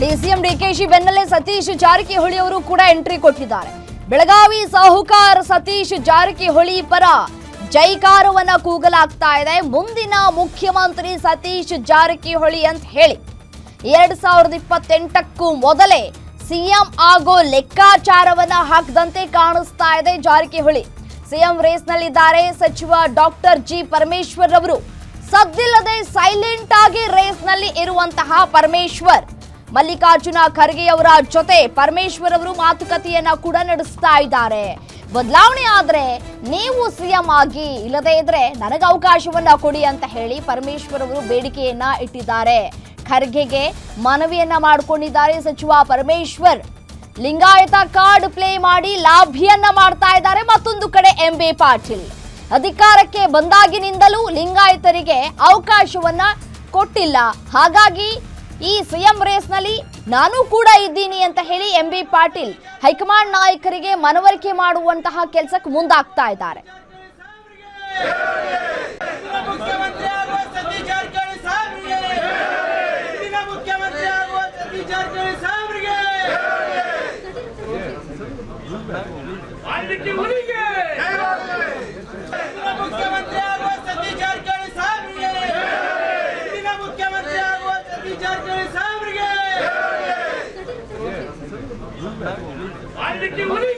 CM DKShi ಬೆನ್ನಲ್ಲೇ ಸತೀಶ್ ಜಾರಕಿಹೊಳಿ ಅವರು ಕೂಡ ಎಂಟ್ರಿ ಕೊಟ್ಟಿದ್ದಾರೆ. ಬೆಳಗಾವಿ ಸಾಹುಕಾರ ಸತೀಶ್ ಜಾರಕಿಹೊಳಿ ಪರ ಜೈಕಾರವನ್ನ ಕೂಗಲಾಗ್ತಾ ಇದೆ. ಮುಂದಿನ ಮುಖ್ಯಮಂತ್ರಿ ಸತೀಶ್ ಜಾರಕಿಹೊಳಿ ಅಂತ ಹೇಳಿ 2028ಕ್ಕೂ ಮೊದಲೇ ಸಿಎಂ ಆಗೋ ಲೆಕ್ಕಾಚಾರವನ್ನ ಹಾಕದಂತೆ ಕಾಣಿಸ್ತಾ ಇದೆ ಜಾರಕಿಹೊಳಿ. ಸಿಎಂ ರೇಸ್ನಲ್ಲಿದ್ದಾರೆ ಸಚಿವ ಡಾಕ್ಟರ್ ಜಿ ಪರಮೇಶ್ವರ್ ಅವರು. ಸದ್ದಿಲ್ಲದೆ ಸೈಲೆಂಟ್ ಆಗಿ ರೇಸ್ನಲ್ಲಿ ಇರುವಂತಹ ಪರಮೇಶ್ವರ್ ಮಲ್ಲಿಕಾರ್ಜುನ ಖರ್ಗೆ ಅವರ ಜೊತೆ ಪರಮೇಶ್ವರ್ ಅವರು ಮಾತುಕತೆಯನ್ನ ಕೂಡ ನಡೆಸ್ತಾ ಇದ್ದಾರೆ. ಬದಲಾವಣೆ ಆದ್ರೆ ನೀವು ಸಿಎಂ ಆಗಿ, ಇಲ್ಲದೇ ಇದ್ರೆ ನನಗೆ ಅವಕಾಶವನ್ನ ಕೊಡಿ ಅಂತ ಹೇಳಿ ಪರಮೇಶ್ವರ್ ಅವರು ಬೇಡಿಕೆಯನ್ನ ಇಟ್ಟಿದ್ದಾರೆ. ಖರ್ಗೆಗೆ ಮನವಿಯನ್ನ ಮಾಡಿಕೊಂಡಿದ್ದಾರೆ ಸಚಿವ ಪರಮೇಶ್ವರ್. ಲಿಂಗಾಯತ ಕಾರ್ಡ್ ಪ್ಲೇ ಮಾಡಿ ಲಾಭಿಯನ್ನ ಮಾಡ್ತಾ ಇದ್ದಾರೆ. ಮತ್ತೊಂದು ಕಡೆ ಎಂಬಿ ಪಾಟೀಲ್ ಅಧಿಕಾರಕ್ಕೆ ಬಂದಾಗಿನಿಂದಲೂ ಲಿಂಗಾಯತರಿಗೆ ಅವಕಾಶವನ್ನ ಕೊಟ್ಟಿಲ್ಲ, ಹಾಗಾಗಿ ಈ ಸಿಎಂ ರೇಸ್ನಲ್ಲಿ ನಾನು ಕೂಡ ಇದ್ದೀನಿ ಅಂತ ಹೇಳಿ ಎಂಬಿ ಪಾಟೀಲ್ ಹೈಕಮಾಂಡ್ ನಾಯಕರಿಗೆ ಮನವರಿಕೆ ಮಾಡುವಂತಹ ಕೆಲಸಕ್ಕೆ ಮುಂದಾಗ್ತಾ ಇದ್ದಾರೆ. I